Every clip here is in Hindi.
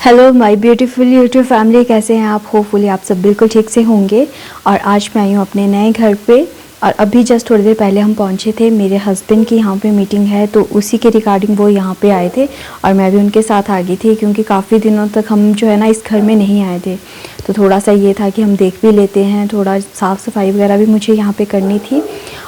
Hello my beautiful YouTube family, कैसे हैं आप? होपफुली आप सब बिल्कुल ठीक से होंगे। और आज मैं आई हूँ अपने नए घर पे और अभी जस्ट थोड़ी देर पहले हम पहुँचे थे। मेरे हस्बैंड की यहाँ पे मीटिंग है तो उसी के रिगार्डिंग वो यहाँ पे आए थे और मैं भी उनके साथ आ गई थी, क्योंकि काफ़ी दिनों तक हम जो है ना इस घर में नहीं आए थे। तो थोड़ा सा ये था कि हम देख भी लेते हैं, थोड़ा साफ़ सफाई वगैरह भी मुझे यहाँ पे करनी थी।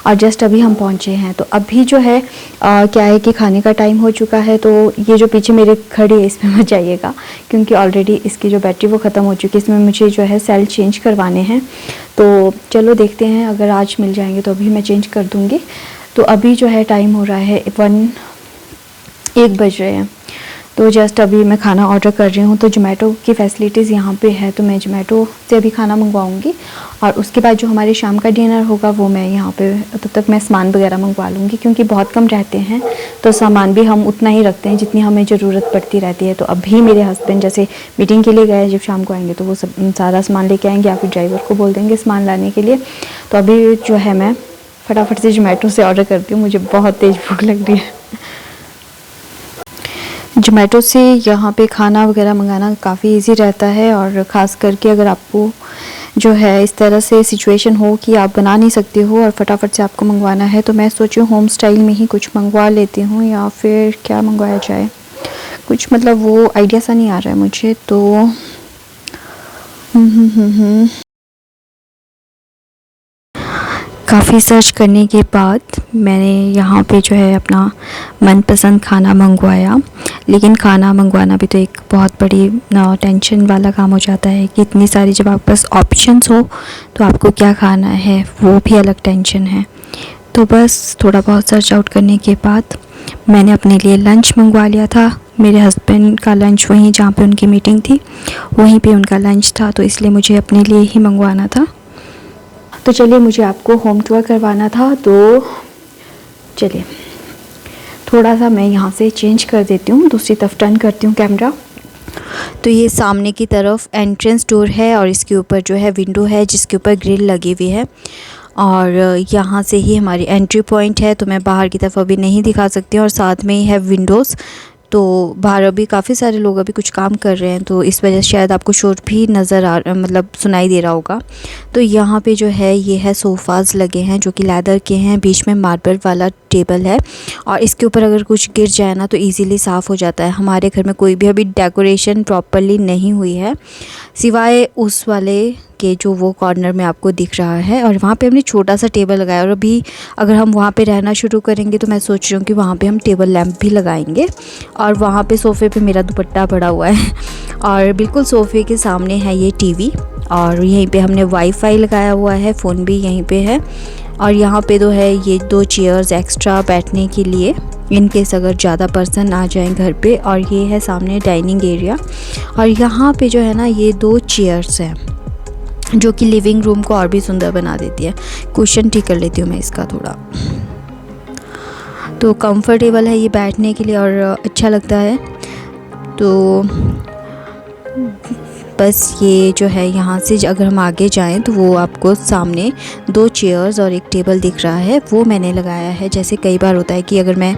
और जस्ट अभी हम पहुँचे हैं तो अभी जो है क्या है कि खाने का टाइम हो चुका है। तो ये जो पीछे मेरे घड़ी है इसमें मत जाइएगा, क्योंकि ऑलरेडी इसकी जो बैटरी वो ख़त्म हो चुकी है। इसमें मुझे जो है सेल चेंज करवाने हैं, तो चलो देखते हैं, अगर आज मिल जाएंगे तो अभी मैं चेंज कर दूँगी। तो अभी जो है टाइम हो रहा है 1 बज रहे हैं। तो जस्ट अभी मैं खाना ऑर्डर कर रही हूँ। तो जोमेटो की फ़ैसिलिटीज़ यहाँ पे है, तो मैं जोमेटो से अभी खाना मंगवाऊँगी और उसके बाद जो हमारे शाम का डिनर होगा वो मैं यहाँ पे तब तक मैं सामान वगैरह मंगवा लूँगी, क्योंकि बहुत कम रहते हैं तो सामान भी हम उतना ही रखते हैं जितनी हमें ज़रूरत पड़ती रहती है। तो अभी मेरे हस्बैंड जैसे मीटिंग के लिए गए, जब शाम को आएंगे तो वो सब सारा सामान लेके आएंगे या फिर ड्राइवर को बोल देंगे सामान लाने के लिए। तो अभी जो है मैं फटाफट से जोमेटो से ऑर्डर करती हूँ, मुझे बहुत तेज़ भूख लग रही है। जोमेटो से यहाँ पे खाना वगैरह मंगाना काफ़ी इजी रहता है, और ख़ास करके अगर आपको जो है इस तरह से सिचुएशन हो कि आप बना नहीं सकते हो और फटाफट से आपको मंगवाना है, तो मैं सोची होम स्टाइल में ही कुछ मंगवा लेती हूँ, या फिर क्या मंगवाया जाए, कुछ मतलब वो आइडिया सा नहीं आ रहा है मुझे। तो काफ़ी सर्च करने के बाद मैंने यहाँ पे जो है अपना मनपसंद खाना मंगवाया। लेकिन खाना मंगवाना भी तो एक बहुत बड़ी टेंशन वाला काम हो जाता है कि इतनी सारी, जब आपके पास ऑप्शंस हो तो आपको क्या खाना है वो भी अलग टेंशन है। तो बस थोड़ा बहुत सर्च आउट करने के बाद मैंने अपने लिए लंच मंगवा लिया था। मेरे हस्बैंड का लंच वहीं जहाँ पे उनकी मीटिंग थी वहीं पे उनका लंच था, तो इसलिए मुझे अपने लिए ही मंगवाना था। तो चलिए, मुझे आपको होम टूर करवाना था, तो चलिए थोड़ा सा मैं यहाँ से चेंज कर देती हूँ, दूसरी तरफ टर्न करती हूँ कैमरा। तो ये सामने की तरफ एंट्रेंस डोर है और इसके ऊपर जो है विंडो है जिसके ऊपर ग्रिल लगी हुई है, और यहाँ से ही हमारी एंट्री पॉइंट है। तो मैं बाहर की तरफ अभी नहीं दिखा सकती हूँ, और साथ में ही है विंडोज़। तो बाहर अभी काफ़ी सारे लोग अभी कुछ काम कर रहे हैं, तो इस वजह से शायद आपको शोर भी मतलब सुनाई दे रहा होगा। तो यहाँ पे जो है ये है सोफ़ाज़ लगे हैं जो कि लेदर के हैं, बीच में मार्बल वाला टेबल है, और इसके ऊपर अगर कुछ गिर जाए ना तो इजीली साफ़ हो जाता है। हमारे घर में कोई भी अभी डेकोरेशन प्रॉपर्ली नहीं हुई है, सिवाय उस वाले के जो वो कॉर्नर में आपको दिख रहा है, और वहाँ पे हमने छोटा सा टेबल लगाया। और अभी अगर हम वहाँ पे रहना शुरू करेंगे तो मैं सोच रही हूँ कि वहाँ पे हम टेबल लैंप भी लगाएंगे, और वहाँ पे सोफ़े पे मेरा दुपट्टा पड़ा हुआ है और बिल्कुल सोफ़े के सामने है ये टीवी, और यहीं पे हमने वाईफाई लगाया हुआ है, फ़ोन भी यहीं पे है। और यहाँ पे तो है ये 2 चेयर्स एक्स्ट्रा बैठने के लिए, इन केस अगर ज़्यादा पर्सन आ जाएं घर पे। और ये है सामने डाइनिंग एरिया, और यहाँ पे जो है ना ये 2 चेयर्स हैं जो कि लिविंग रूम को और भी सुंदर बना देती है। कुशन ठीक कर लेती हूँ मैं इसका थोड़ा, तो कंफर्टेबल है ये बैठने के लिए और अच्छा लगता है। तो बस ये जो है यहाँ से अगर हम आगे जाएं तो वो आपको सामने 2 चेयर्स और एक टेबल दिख रहा है, वो मैंने लगाया है। जैसे कई बार होता है कि अगर मैं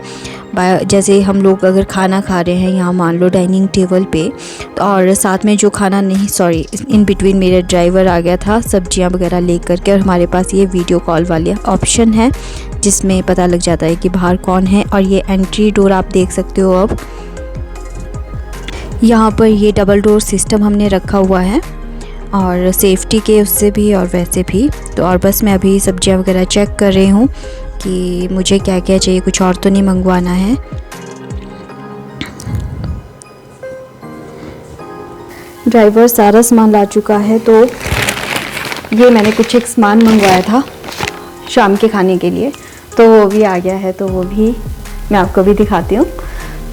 जैसे हम लोग अगर खाना खा रहे हैं यहाँ मान लो डाइनिंग टेबल पे, तो और साथ में जो खाना नहीं, सॉरी इन बिटवीन मेरा ड्राइवर आ गया था सब्जियां वगैरह ले करके, और हमारे पास ये वीडियो कॉल वाली ऑप्शन है जिसमें पता लग जाता है कि बाहर कौन है। और ये एंट्री डोर आप देख सकते हो, अब यहाँ पर ये डबल डोर सिस्टम हमने रखा हुआ है, और सेफ्टी के उससे भी और वैसे भी। तो और बस मैं अभी सब्जियां वगैरह चेक कर रही हूँ कि मुझे क्या क्या चाहिए, कुछ और तो नहीं मंगवाना है। ड्राइवर सारा सामान ला चुका है, तो ये मैंने कुछ एक सामान मंगवाया था शाम के खाने के लिए, तो वो भी आ गया है, तो वो भी मैं आपको भी दिखाती हूँ।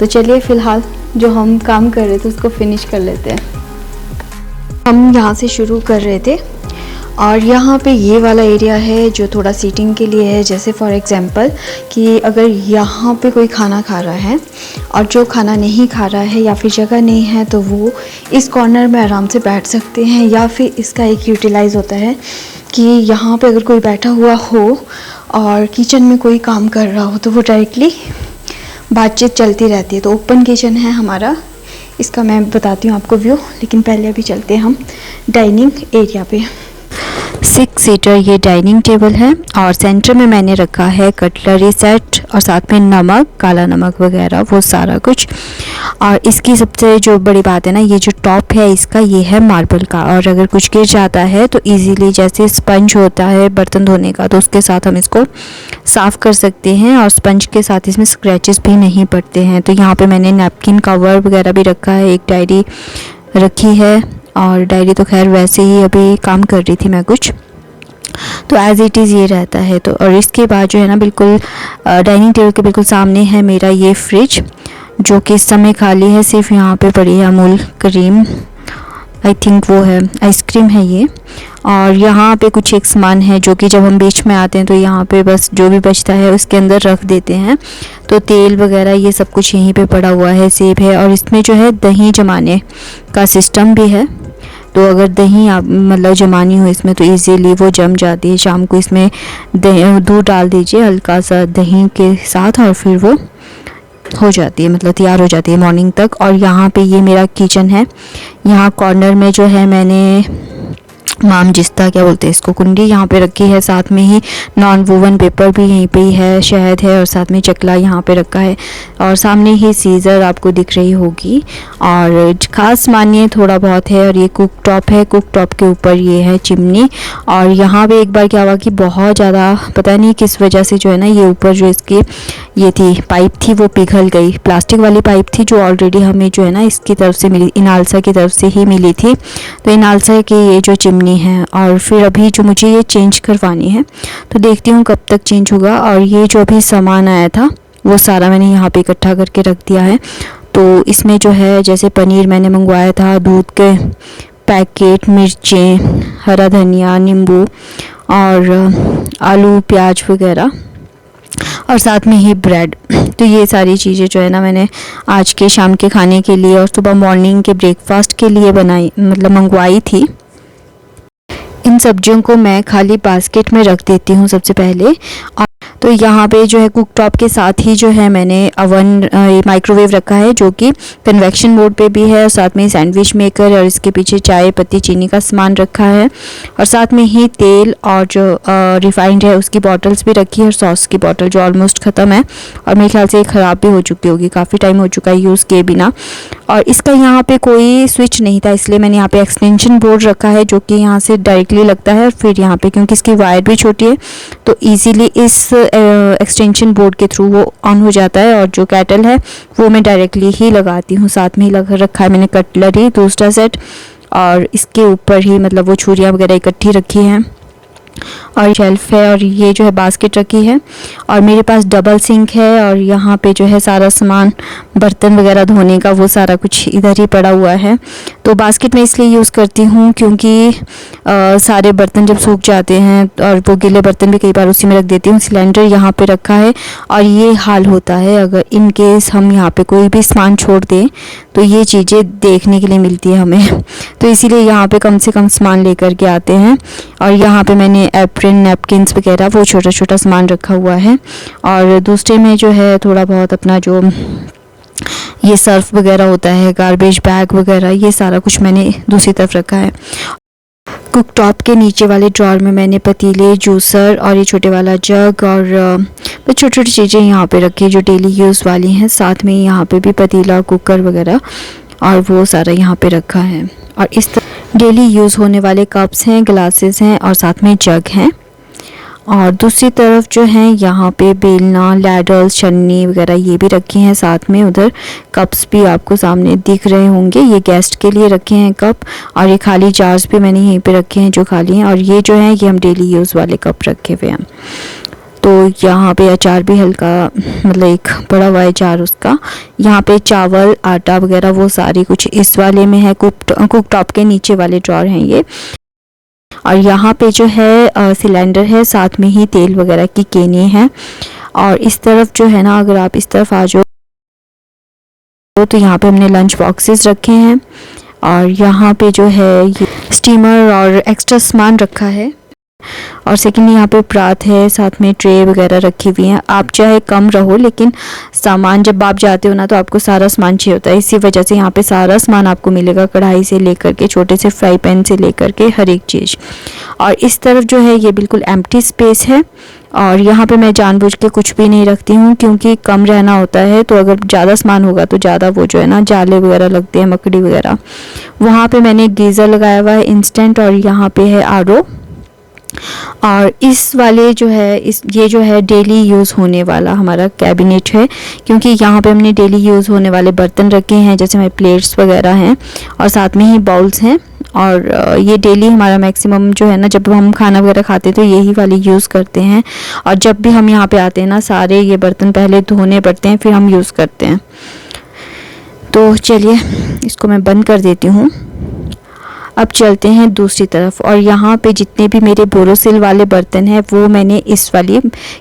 तो चलिए फ़िलहाल जो हम काम कर रहे थे उसको फिनिश कर लेते हैं। हम यहाँ से शुरू कर रहे थे, और यहाँ पे ये वाला एरिया है जो थोड़ा सीटिंग के लिए है। जैसे फॉर एग्जांपल कि अगर यहाँ पे कोई खाना खा रहा है और जो खाना नहीं खा रहा है या फिर जगह नहीं है, तो वो इस कॉर्नर में आराम से बैठ सकते हैं। या फिर इसका एक यूटिलाइज़ होता है कि यहाँ पे अगर कोई बैठा हुआ हो और किचन में कोई काम कर रहा हो तो वो डायरेक्टली बातचीत चलती रहती है। तो ओपन किचन है हमारा, इसका मैं बताती हूँ आपको व्यू, लेकिन पहले अभी चलते हैं हम डाइनिंग एरिया पे। 6 सीटर ये डाइनिंग टेबल है और सेंटर में मैंने रखा है कटलरी सेट और साथ में नमक, काला नमक वगैरह वो सारा कुछ। और इसकी सबसे जो बड़ी बात है ना, ये जो टॉप है इसका ये है मार्बल का, और अगर कुछ गिर जाता है तो इजीली जैसे स्पंज होता है बर्तन धोने का तो उसके साथ हम इसको साफ़ कर सकते हैं और स्पंज के साथ इसमें स्क्रैचेस भी नहीं पड़ते हैं। तो यहाँ पे मैंने नैपकिन कवर वगैरह भी रखा है, एक डायरी रखी है, और डायरी तो खैर वैसे ही अभी काम कर रही थी मैं कुछ, तो एज़ इट इज़ ये रहता है। तो और इसके बाद जो है ना बिल्कुल डाइनिंग टेबल के बिल्कुल सामने है मेरा ये फ्रिज, जो कि इस समय खाली है, सिर्फ यहाँ पे पड़ी है अमूल क्रीम, आई थिंक वो है आइसक्रीम है ये। और यहाँ पे कुछ एक सामान है जो कि जब हम बीच में आते हैं तो यहाँ पे बस जो भी बचता है उसके अंदर रख देते हैं। तो तेल वगैरह ये सब कुछ यहीं पे पड़ा हुआ है, सेब है, और इसमें जो है दही जमाने का सिस्टम भी है। तो अगर दही आप मतलब जमानी हो इसमें तो इजीली वो जम जाती है। शाम को इसमें दूध डाल दीजिए हल्का सा दही के साथ और फिर वो हो जाती है, मतलब तैयार हो जाती है मॉर्निंग तक। और यहाँ पे ये मेरा किचन है, यहाँ कॉर्नर में जो है मैंने मामजिस्ता क्या बोलते हैं इसको, कुंडी यहाँ पे रखी है, साथ में ही नॉन वूवन पेपर भी यहीं पे ही है, शहद है और साथ में चकला यहाँ पे रखा है, और सामने ही सीज़र आपको दिख रही होगी। और ख़ास मानिए थोड़ा बहुत है। और ये कुक टॉप है, कुक टॉप के ऊपर ये है चिमनी। और यहाँ पे एक बार क्या हुआ कि बहुत ज़्यादा पता नहीं किस वजह से जो है ना ये ऊपर जो इसकी ये थी पाइप थी वो पिघल गई, प्लास्टिक वाली पाइप थी जो ऑलरेडी हमें जो है ना इसकी तरफ से मिली, इनालसा की तरफ से ही मिली थी। तो इनालसा की ये जो चिमनी है, और फिर अभी जो मुझे ये चेंज करवानी है तो देखती हूँ कब तक चेंज होगा। और ये जो भी सामान आया था वो सारा मैंने यहाँ पे इकट्ठा करके रख दिया है। तो इसमें जो है जैसे पनीर मैंने मंगवाया था, दूध के पैकेट, मिर्चें, हरा धनिया, नींबू और आलू प्याज वगैरह, और साथ में ही ब्रेड। तो ये सारी चीज़ें जो है ना मैंने आज के शाम के खाने के लिए और सुबह मॉर्निंग के ब्रेकफास्ट के लिए बनाई, मतलब मंगवाई थी। इन सब्जियों को मैं खाली बास्केट में रख देती हूँ सबसे पहले। और तो यहाँ पे जो है कुक टॉप के साथ ही जो है मैंने अवन माइक्रोवेव रखा है जो कि कन्वेक्शन मोड पे भी है, और साथ में सैंडविच मेकर, और इसके पीछे चाय पत्ती चीनी का सामान रखा है, और साथ में ही तेल और जो रिफाइंड है उसकी बॉटल्स भी रखी है, और सॉस की बॉटल जो ऑलमोस्ट ख़त्म है और मेरे ख्याल से ख़राब भी हो चुकी होगी, काफ़ी टाइम हो चुका है यूज़ किए बिना। और इसका यहाँ पे कोई स्विच नहीं था, इसलिए मैंने यहाँ पे एक्सटेंशन बोर्ड रखा है जो कि यहाँ से डायरेक्टली लगता है, और फिर यहाँ पे क्योंकि इसकी वायर भी छोटी है तो इजीली इस एक्सटेंशन बोर्ड के थ्रू वो ऑन हो जाता है। और जो केटल है वो मैं डायरेक्टली ही लगाती हूँ, साथ में ही लगा रखा है मैंने कटलरी दूसरा सेट, और इसके ऊपर ही मतलब वो छुरियाँ वगैरह इकट्ठी रखी हैं, और शेल्फ है, और ये जो है बास्केट रखी है, और मेरे पास डबल सिंक है, और यहाँ पे जो है सारा सामान बर्तन वगैरह धोने का वो सारा कुछ इधर ही पड़ा हुआ है। तो बास्केट में इसलिए यूज़ करती हूँ क्योंकि सारे बर्तन जब सूख जाते हैं, और वो गीले बर्तन भी कई बार उसी में रख देती हूँ। सिलेंडर यहाँ पे रखा है, और ये हाल होता है अगर इन केस हम यहाँ पे कोई भी सामान छोड़ दें तो ये चीज़ें देखने के लिए मिलती है हमें, तो इसीलिए यहाँ पे कम से कम सामान लेकर के आते हैं। और यहाँ पे मैंने एप्रिन, नैपकिन्स वगैरह वो छोटा छोटा सामान रखा हुआ है, और दूसरे में जो है थोड़ा बहुत अपना जो ये सर्फ वगैरह होता है, गार्बेज बैग वगैरह, ये सारा कुछ मैंने दूसरी तरफ रखा है। कुक टॉप के नीचे वाले ड्रॉर में मैंने पतीले, जूसर और ये छोटे वाला जग और छोटी छोटी चीज़ें यहाँ पे रखी जो डेली यूज़ वाली हैं। साथ में यहाँ पे भी पतीला, कुकर वगैरह और वो सारा यहाँ पे रखा है। और इस तरह डेली यूज़ होने वाले कप्स हैं, ग्लासेस हैं और साथ में जग हैं। और दूसरी तरफ जो है यहाँ पे बेलना, लैडल्स, छन्नी वगैरह ये भी रखे हैं। साथ में उधर कप्स भी आपको सामने दिख रहे होंगे, ये गेस्ट के लिए रखे हैं कप। और ये खाली जार्स भी मैंने यहीं पे रखे हैं जो खाली हैं। और ये जो है ये हम डेली यूज़ वाले कप रखे हुए हैं। तो यहाँ पे अचार भी हल्का, मतलब एक बड़ा हुआ है जार उसका। यहाँ पे चावल, आटा वगैरह वो सारी कुछ इस वाले में है, कुक टॉप के नीचे वाले ड्रॉर हैं ये। और यहाँ पे जो है सिलेंडर है, साथ में ही तेल वगैरह की केने हैं। और इस तरफ जो है ना, अगर आप इस तरफ आ जाओ तो यहाँ पे हमने लंच बॉक्सेस रखे हैं। और यहाँ पे जो है ये स्टीमर और एक्स्ट्रा सामान रखा है। और सेकंड यहाँ पे परात है, साथ में ट्रे वगैरह रखी हुई हैं। आप चाहे कम रहो लेकिन सामान जब आप जाते हो ना तो आपको सारा सामान चाहिए होता है, इसी वजह से यहाँ पे सारा सामान आपको मिलेगा, कढ़ाई से लेकर के छोटे से फ्राई पैन से लेकर के हर एक चीज़। और इस तरफ जो है ये बिल्कुल एम्प्टी स्पेस है और यहाँ पे मैं जानबूझ के कुछ भी नहीं रखती हूँ क्योंकि कम रहना होता है, तो अगर ज़्यादा सामान होगा तो ज़्यादा वो जो है ना जाले वगैरह लगते हैं, मकड़ी वगैरह। वहाँ पे मैंने गीज़र लगाया हुआ है इंस्टेंट और यहाँ पे है आरओ। और इस वाले जो है ये जो है डेली यूज़ होने वाला हमारा कैबिनेट है, क्योंकि यहाँ पे हमने डेली यूज़ होने वाले बर्तन रखे हैं, जैसे हमारे प्लेट्स वगैरह हैं और साथ में ही बाउल्स हैं। और ये डेली हमारा मैक्सिमम जो है ना, जब हम खाना वगैरह खाते हैं तो यही वाली यूज़ करते हैं। और जब भी हम यहाँ पे आते हैं ना, सारे ये बर्तन पहले धोने पड़ते हैं फिर हम यूज़ करते हैं। तो चलिए इसको मैं बंद कर देती हूँ। अब चलते हैं दूसरी तरफ, और यहाँ पे जितने भी मेरे बोरोसिल वाले बर्तन हैं वो मैंने इस वाली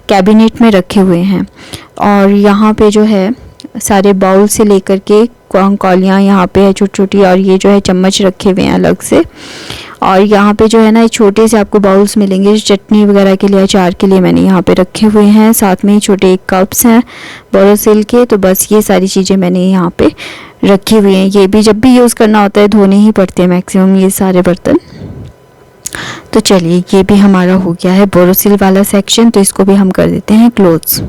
कैबिनेट में रखे हुए हैं। और यहाँ पे जो है सारे बाउल से लेकर के कौलियाँ यहाँ पे है छोटी छोटी, और ये जो है चम्मच रखे हुए हैं अलग से। और यहाँ पे जो है ना, छोटे से आपको बाउल्स मिलेंगे चटनी वगैरह के लिए, अचार के लिए मैंने यहाँ पे रखे हुए हैं। साथ में ही छोटे कप्स हैं बोरोसिल के। तो बस ये सारी चीज़ें मैंने यहाँ पे रखी हुई हैं। ये भी जब भी यूज़ करना होता है धोने ही पड़ते हैं मैक्सिमम ये सारे बर्तन। तो चलिए ये भी हमारा हो गया है बोरोसिल वाला सेक्शन, तो इसको भी हम कर देते हैं क्लोज।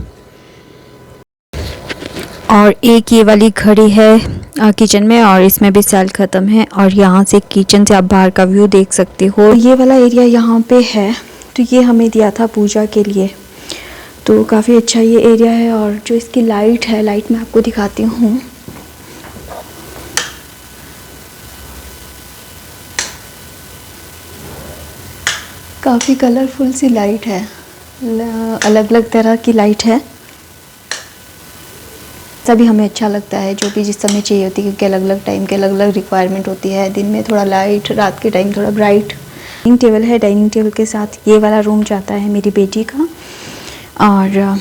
और एक ये वाली घड़ी है किचन में, और इसमें भी सेल ख़त्म है। और यहाँ से किचन से आप बाहर का व्यू देख सकते हो। ये वाला एरिया यहाँ पे है, तो ये हमें दिया था पूजा के लिए, तो काफ़ी अच्छा ये एरिया है। और जो इसकी लाइट है, लाइट मैं आपको दिखाती हूँ। काफ़ी कलरफुल सी लाइट है, अलग अलग तरह की लाइट है। सभी हमें अच्छा लगता है, जो भी जिस समय चाहिए होती है, क्योंकि अलग अलग टाइम के अलग अलग रिक्वायरमेंट होती है। दिन में थोड़ा लाइट, रात के टाइम थोड़ा ब्राइट। डाइनिंग टेबल है, डाइनिंग टेबल के साथ ये वाला रूम जाता है मेरी बेटी का। और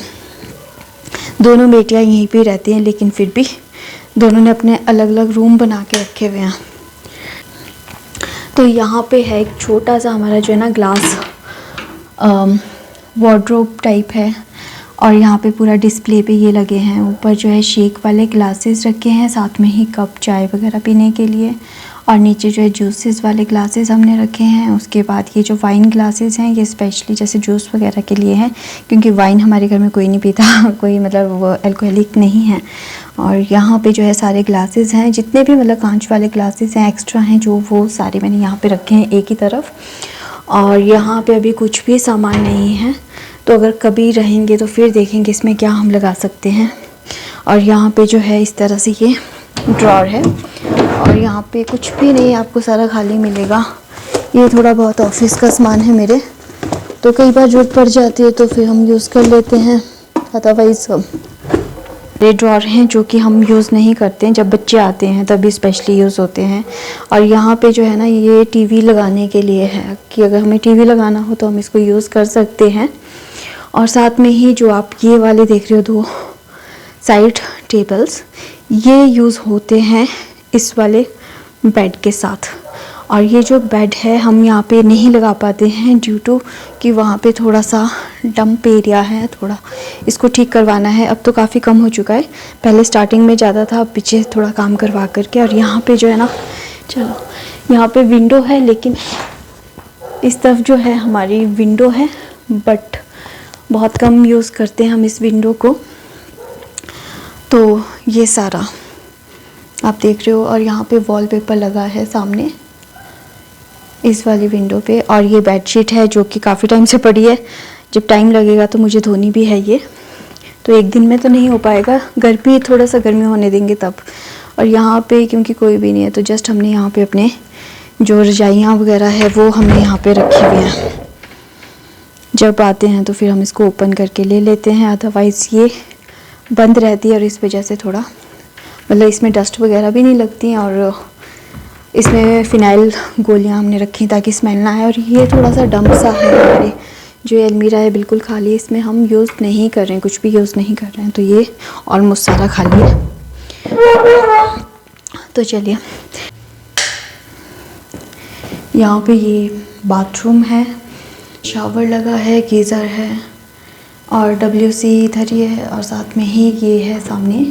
दोनों बेटियां यहीं पे रहती हैं, लेकिन फिर भी दोनों ने अपने अलग अलग रूम बना के रखे हुए हैं। तो यहाँ पे है एक छोटा सा हमारा जो है ना ग्लास वार्डरोब टाइप है, और यहाँ पे पूरा डिस्प्ले पे ये लगे हैं। ऊपर जो है शेक वाले ग्लासेस रखे हैं, साथ में ही कप चाय वगैरह पीने के लिए। और नीचे जो है जूसेस वाले ग्लासेस हमने रखे हैं। उसके बाद ये जो वाइन ग्लासेस हैं, ये स्पेशली जैसे जूस वगैरह के लिए हैं, क्योंकि वाइन हमारे घर में कोई नहीं पीता कोई मतलब वो अल्कोहलिक नहीं है। और यहाँ पे जो है सारे ग्लासेस हैं, जितने भी मतलब कांच वाले ग्लासेस हैं एक्स्ट्रा हैं जो, वो सारे मैंने यहाँ पे रखे हैं एक ही तरफ। और यहाँ पे अभी कुछ भी सामान नहीं है, तो अगर कभी रहेंगे तो फिर देखेंगे इसमें क्या हम लगा सकते हैं। और यहाँ पे जो है इस तरह से ये ड्रॉर है, और यहाँ पे कुछ भी नहीं, आपको सारा खाली मिलेगा। ये थोड़ा बहुत ऑफिस का सामान है मेरे, तो कई बार ज़रूरत पड़ जाती है तो फिर हम यूज़ कर लेते हैं। अदरवाइज़ ये ड्रॉर हैं जो कि हम यूज़ नहीं करते हैं, जब बच्चे आते हैं तभी स्पेशली यूज़ होते हैं। और यहाँ पे जो है ना, ये टीवी लगाने के लिए है, कि अगर हमें टीवी लगाना हो तो हम इसको यूज़ कर सकते हैं। और साथ में ही जो आप ये वाले देख रहे हो दो साइड टेबल्स, ये यूज़ होते हैं इस वाले बेड के साथ। और ये जो बेड है हम यहाँ पे नहीं लगा पाते हैं, ड्यू टू कि वहाँ पे थोड़ा सा डंप एरिया है, थोड़ा इसको ठीक करवाना है। अब तो काफ़ी कम हो चुका है, पहले स्टार्टिंग में ज़्यादा था, अब पीछे थोड़ा काम करवा करके। और यहाँ पे जो है ना, चलो यहाँ पे विंडो है, लेकिन इस तरफ जो है हमारी विंडो है, बट बहुत कम यूज़ करते हैं हम इस विंडो को। तो ये सारा आप देख रहे हो। और यहाँ पे वॉलपेपर लगा है सामने इस वाली विंडो पे। और ये बेडशीट है जो कि काफ़ी टाइम से पड़ी है, जब टाइम लगेगा तो मुझे धोनी भी है ये, तो एक दिन में तो नहीं हो पाएगा, गर्मी थोड़ा सा गर्मी होने देंगे तब। और यहाँ पे क्योंकि कोई भी नहीं है, तो जस्ट हमने यहाँ पे अपने जो रजाइयाँ वगैरह है वो हमने यहाँ पे रखी हुई हैं। जब आते हैं तो फिर हम इसको ओपन करके ले लेते हैं, अदरवाइज़ ये बंद रहती है। और इस वजह से थोड़ा मतलब इसमें डस्ट वगैरह भी नहीं लगती हैं। और इसमें फ़िनाइल गोलियां हमने रखी ताकि स्मेल ना आए। और ये थोड़ा सा डंप सा है, हमारे जो अलमीरा है बिल्कुल खाली, इसमें हम यूज़ नहीं कर रहे हैं, कुछ भी यूज़ नहीं कर रहे हैं, तो ये ऑलमोस्ट सारा खाली है। तो चलिए, यहाँ पे ये बाथरूम है, शावर लगा है, गीज़र है और WC इधर ही है और साथ में ही ये है सामने।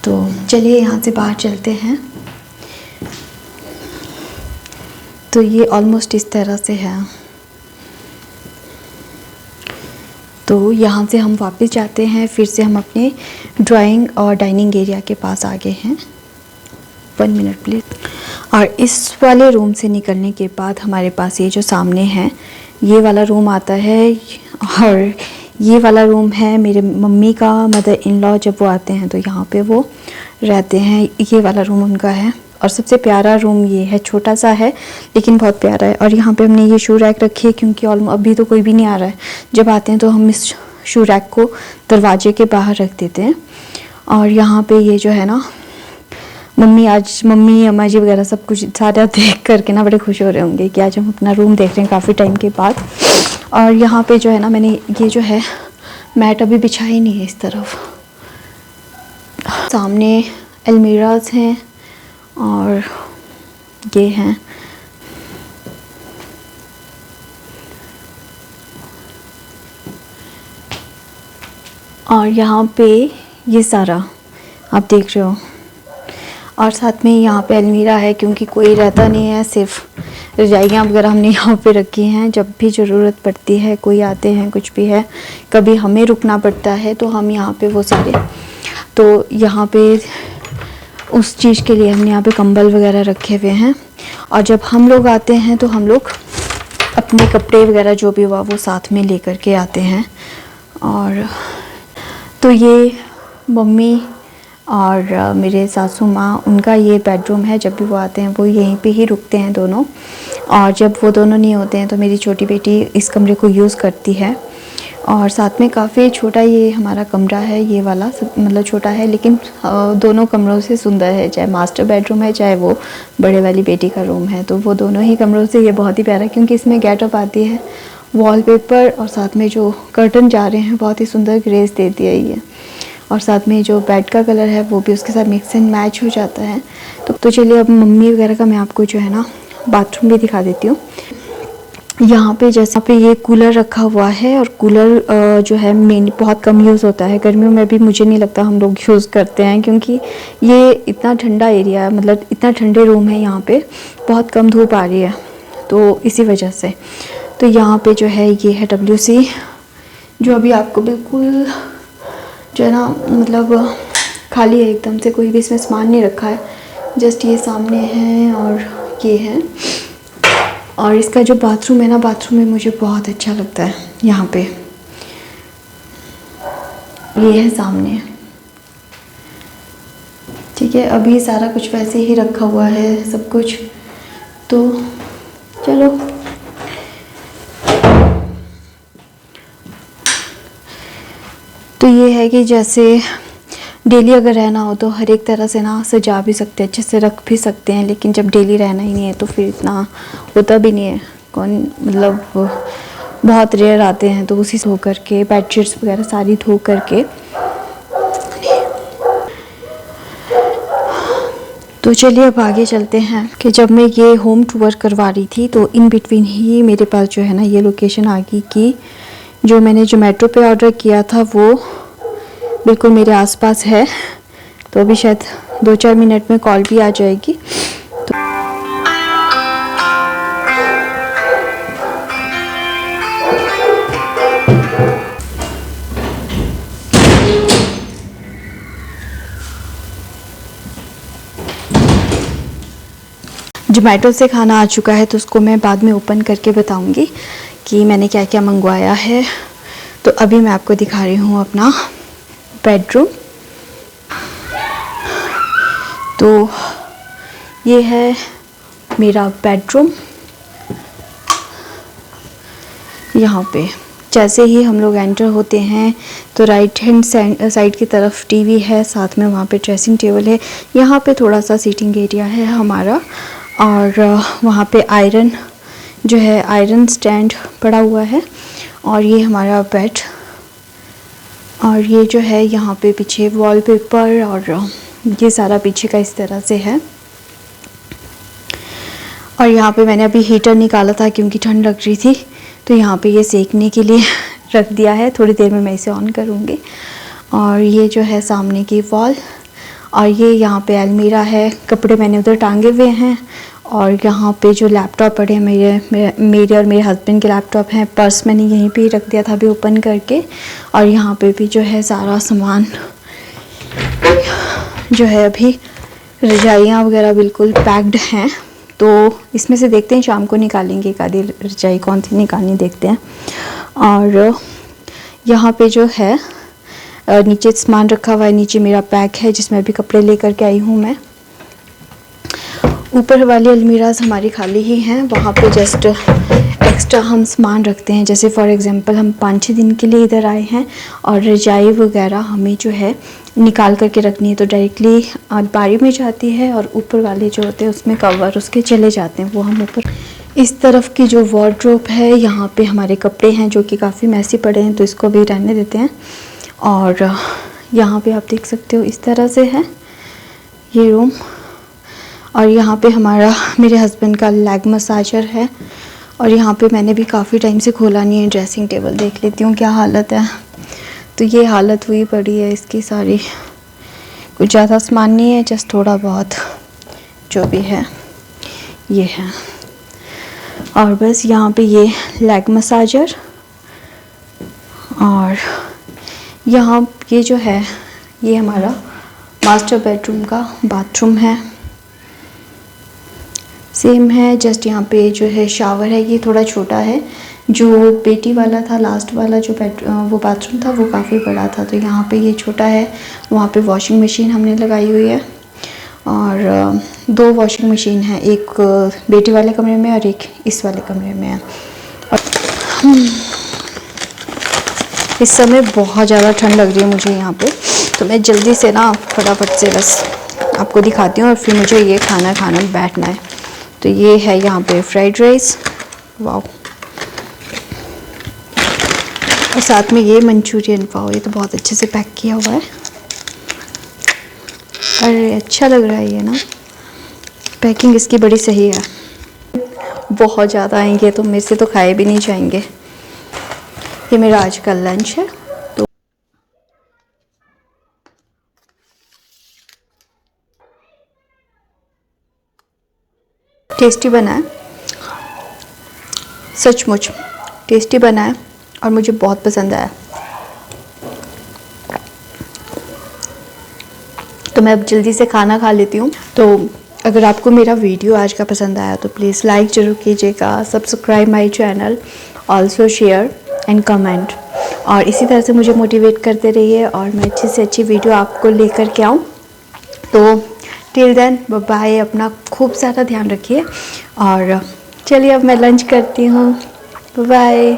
तो चलिए यहाँ से बाहर चलते हैं। तो ये ऑलमोस्ट इस तरह से है। तो यहाँ से हम वापस जाते हैं, फिर से हम अपने ड्राइंग और डाइनिंग एरिया के पास आ गए हैं। 1 मिनट प्लीज़। और इस वाले रूम से निकलने के बाद हमारे पास ये जो सामने है ये वाला रूम आता है, और ये वाला रूम है मेरे मम्मी का, मदर इन लॉ जब वो आते हैं तो यहाँ पे वो रहते हैं। ये वाला रूम उनका है और सबसे प्यारा रूम ये है, छोटा सा है लेकिन बहुत प्यारा है। और यहाँ पे हमने ये शू रैक रखी है क्योंकि अभी तो कोई भी नहीं आ रहा है, जब आते हैं तो हम इस शू रैक को दरवाजे के बाहर रख देते हैं। और यहाँ पे ये जो है ना, मम्मी अम्मा जी वगैरह सब कुछ सारा देख करके ना बड़े खुश हो रहे होंगे कि आज हम अपना रूम देख रहे हैं काफ़ी टाइम के बाद। और यहाँ पे जो है ना, मैंने ये जो है मैट अभी बिछाई नहीं है इस तरफ। सामने अलमीराज हैं और ये हैं। और यहाँ पे ये सारा आप देख रहे हो। और साथ में यहाँ पे अलमीरा है क्योंकि कोई रहता नहीं है, सिर्फ रजाइयाँ वगैरह हमने यहाँ पे रखी हैं। जब भी ज़रूरत पड़ती है, कोई आते हैं, कुछ भी है, कभी हमें रुकना पड़ता है तो हम यहाँ पे वो सारे, तो यहाँ पे उस चीज़ के लिए हमने यहाँ पे कंबल वगैरह रखे हुए हैं। और जब हम लोग आते हैं तो हम लोग अपने कपड़े वगैरह जो भी हुआ वो साथ में लेकर के आते हैं। और तो ये मम्मी और मेरे सासू माँ, उनका ये बेडरूम है। जब भी वो आते हैं वो यहीं पे ही रुकते हैं दोनों। और जब वो दोनों नहीं होते हैं तो मेरी छोटी बेटी इस कमरे को यूज़ करती है। और साथ में काफ़ी छोटा ये हमारा कमरा है, ये वाला मतलब छोटा है लेकिन दोनों कमरों से सुंदर है, चाहे मास्टर बेडरूम है चाहे वो बड़े वाली बेटी का रूम है। तो वो दोनों ही कमरों से ये बहुत ही प्यारा है क्योंकि इसमें गेटअप आती है, वॉलपेपर और साथ में जो कर्टन जा रहे हैं बहुत ही सुंदर ग्रेस देती है ये। और साथ में जो बेड का कलर है वो भी उसके साथ मिक्स एंड मैच हो जाता है। तो चलिए अब मम्मी वगैरह का मैं आपको जो है ना बाथरूम भी दिखा देती हूँ। यहाँ पे जैसे पे ये कूलर रखा हुआ है और कूलर जो है मेन बहुत कम यूज़ होता है। गर्मियों में भी मुझे नहीं लगता हम लोग यूज़ करते हैं क्योंकि ये इतना ठंडा एरिया है, मतलब इतना ठंडे रूम है, यहाँ पे बहुत कम धूप आ रही है तो इसी वजह से। तो यहाँ पे जो है ये है WC, जो अभी आपको बिल्कुल जो है ना मतलब खाली है एकदम से, कोई भी इसमें सामान नहीं रखा है, जस्ट ये सामने है और ये है। और इसका जो बाथरूम है ना, बाथरूम में मुझे बहुत अच्छा लगता है। यहाँ पे ये है सामने, ठीक है। अभी सारा कुछ वैसे ही रखा हुआ है सब कुछ, तो चलो तो ये है कि जैसे डेली अगर रहना हो तो हर एक तरह से ना सजा भी सकते हैं, अच्छे से रख भी सकते हैं, लेकिन जब डेली रहना ही नहीं है तो फिर इतना होता भी नहीं है। कौन मतलब बहुत रेयर आते हैं तो उसी से धो करके बेडशीट्स वगैरह सारी धो करके। तो चलिए अब आगे चलते हैं कि जब मैं ये होम टूर करवा रही थी तो इन बिटवीन ही मेरे पास जो है ना ये लोकेशन आ गई कि जो मैंने जोमेटो पे ऑर्डर किया था वो बिल्कुल मेरे आसपास है। तो अभी शायद 2-4 मिनट में कॉल भी आ जाएगी। तो जोमेटो से खाना आ चुका है तो उसको मैं बाद में ओपन करके बताऊंगी कि मैंने क्या क्या मंगवाया है। तो अभी मैं आपको दिखा रही हूँ अपना बेडरूम। तो ये है मेरा बेडरूम। यहाँ पे जैसे ही हम लोग एंटर होते हैं तो राइट हैंड साइड की तरफ टीवी है, साथ में वहाँ पे ड्रेसिंग टेबल है। यहाँ पे थोड़ा सा सीटिंग एरिया है हमारा, और वहाँ पे आयरन जो है आयरन स्टैंड पड़ा हुआ है। और ये हमारा बेड, और ये जो है यहाँ पे पीछे वॉलपेपर और ये सारा पीछे का इस तरह से है। और यहाँ पे मैंने अभी हीटर निकाला था क्योंकि ठंड लग रही थी, तो यहाँ पे ये सेकने के लिए रख दिया है। थोड़ी देर में मैं इसे ऑन करूँगी। और ये जो है सामने की वॉल, और ये यहाँ पे अलमीरा है, कपड़े मैंने उधर टांगे हुए हैं। और यहाँ पे जो लैपटॉप पड़े हैं मेरे और मेरे हस्बैंड के लैपटॉप हैं, पर्स मैंने यहीं पे रख दिया था अभी ओपन करके। और यहाँ पे भी जो है सारा सामान जो है, अभी रजाइयाँ वगैरह बिल्कुल पैक्ड हैं। तो इसमें से देखते हैं, शाम को निकालेंगे एक आधी रजाई कौन सी निकालनी, देखते हैं। और यहाँ पे जो है नीचे सामान रखा हुआ है, नीचे मेरा पैक है जिसमें अभी कपड़े लेकर के आई हूँ मैं। ऊपर वाली अलमीराज हमारी खाली ही हैं, वहाँ पे जस्ट एक्स्ट्रा हम सामान रखते हैं। जैसे फॉर एग्जांपल हम 5-6 दिन के लिए इधर आए हैं और रजाई वगैरह हमें जो है निकाल करके रखनी है, तो डायरेक्टली अलमारी में जाती है। और ऊपर वाले जो होते हैं उसमें कवर उसके चले जाते हैं, वो हम ऊपर। इस तरफ की जो वार्डरोब है, यहाँ पे हमारे कपड़े हैं जो कि काफ़ी मैसी पड़े हैं, तो इसको भी रहने देते हैं। और यहाँ पे आप देख सकते हो इस तरह से है ये रूम। और यहाँ पे हमारा मेरे हस्बैंड का लेग मसाजर है। और यहाँ पे मैंने भी काफ़ी टाइम से खोला नहीं है ड्रेसिंग टेबल, देख लेती हूँ क्या हालत है। तो ये हालत हुई पड़ी है इसकी सारी, कुछ ज़्यादा सामान नहीं है, जस्ट थोड़ा बहुत जो भी है ये है। और बस यहाँ पे ये लेग मसाजर। और यहाँ ये जो है ये हमारा मास्टर बेडरूम का बाथरूम है, सेम है। जस्ट यहाँ पे जो है शावर है, ये थोड़ा छोटा है। जो बेटी वाला था लास्ट वाला जो वो बाथरूम था वो काफ़ी बड़ा था, तो यहाँ पे ये छोटा है। वहाँ पे वॉशिंग मशीन हमने लगाई हुई है, और 2 वॉशिंग मशीन है, एक बेटी वाले कमरे में और एक इस वाले कमरे में है। और इस समय बहुत ज़्यादा ठंड लग रही है मुझे यहाँ पे, तो मैं जल्दी से ना फटाफट से बस आपको दिखाती हूँ और फिर मुझे ये खाना में बैठना है। तो ये है यहाँ पे फ्राइड राइस, वाओ, और साथ में ये मंचूरियन, वाओ, ये तो बहुत अच्छे से पैक किया हुआ है। अरे अच्छा लग रहा है ये ना, पैकिंग इसकी बड़ी सही है। बहुत ज़्यादा आएंगे तो मेरे से तो खाए भी नहीं जाएंगे। ये मेरा आज का लंच है। तो टेस्टी बना है, सचमुच टेस्टी बना है और मुझे बहुत पसंद आया। तो मैं अब जल्दी से खाना खा लेती हूँ। तो अगर आपको मेरा वीडियो आज का पसंद आया तो प्लीज़ लाइक ज़रूर कीजिएगा, subscribe my channel, also share and comment. और इसी तरह से मुझे मोटिवेट करते रहिए और मैं अच्छी से अच्छी वीडियो आपको लेकर के आऊँ। तो टिल देन बाय, अपना खूब सारा ध्यान रखिए। और चलिए अब मैं लंच करती हूँ, बाय।